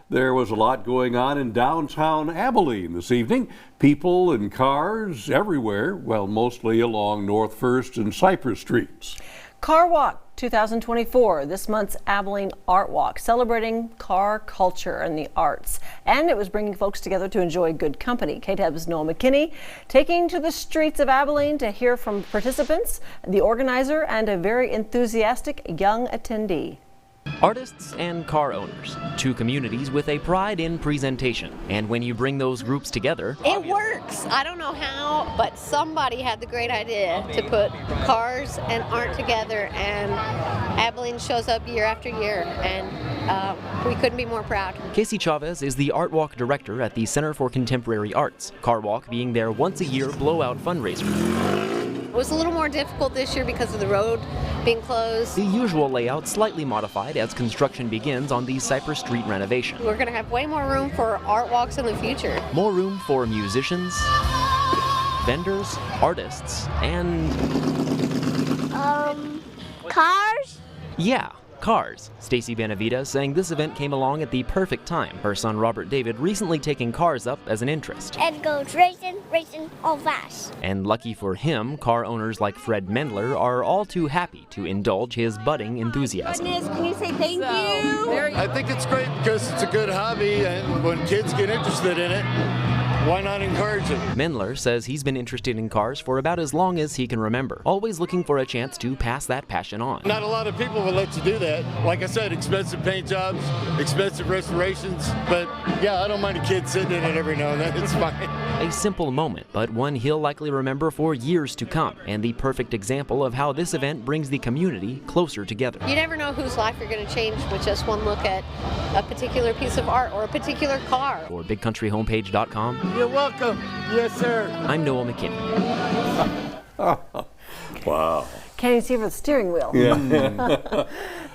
There was a lot going on in downtown Abilene this evening. People and cars everywhere, well, mostly along North 1st and Cypress Streets. Carwalk 2024, this month's Abilene Art Walk, celebrating car culture and the arts. And it was bringing folks together to enjoy good company. KTAB's Noah McKinney taking to the streets of Abilene to hear from participants, the organizer, and a very enthusiastic young attendee. Artists and car owners, two communities with a pride in presentation. And when you bring those groups together, it works. I don't know how, but somebody had the great idea to put cars and art together, and Abilene shows up year after year, and we couldn't be more proud. Casey Chavez is the Art Walk director at the Center for Contemporary Arts, Carwalk being their once-a-year blowout fundraiser. It was a little more difficult this year because of the road being closed. The usual layout slightly modified as construction begins on the Cypress Street renovation. We're going to have way more room for art walks in the future. More room for musicians, vendors, artists, and... cars? Yeah, cars. Stacy Benavides saying this event came along at the perfect time. Her son Robert David recently taking cars up as an interest. And goes racing all fast. And lucky for him, car owners like Fred Mendler are all too happy to indulge his budding enthusiasm. Can you say thank you? I think it's great because it's a good hobby, and when kids get interested in it, why not encourage it? Mendler says he's been interested in cars for about as long as he can remember, always looking for a chance to pass that passion on. Not a lot of people will let you do that. Like I said, expensive paint jobs, expensive restorations, but yeah, I don't mind a kid sitting in it every now and then. It's fine. A simple moment, but one he'll likely remember for years to come, and the perfect example of how this event brings the community closer together. You never know whose life you're going to change with just one look at a particular piece of art or a particular car. For BigCountryHomepage.com, You're welcome. Yes, sir. I'm Noah McKinney. Wow. Can't even see for the steering wheel. Yeah.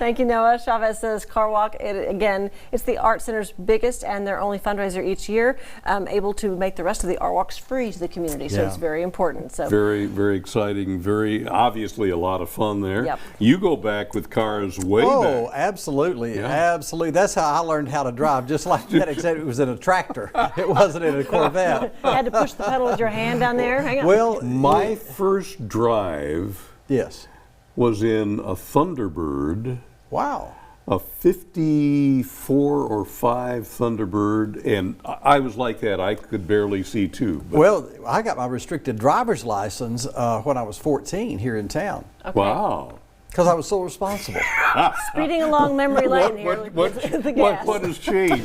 Thank you, Noah. Chavez says Carwalk, again, it's the Art Center's biggest and their only fundraiser each year, able to make the rest of the art walks free to the community. So it's very important. So very, very exciting. Very obviously a lot of fun there. Yep. You go back with cars way Oh, back. absolutely, Yeah. absolutely. That's how I learned how to drive, just like that, except it was in a tractor. It wasn't in a Corvette. had to push the pedal with your hand down there. Hang on. Well, My first drive yes. was in a Thunderbird. Wow. A 54 or 5 Thunderbird, and I was like that. I could barely see too. But Well, I got my restricted driver's license when I was 14 here in town Okay. wow. because I was so responsible. Speeding along memory lane here. What has changed?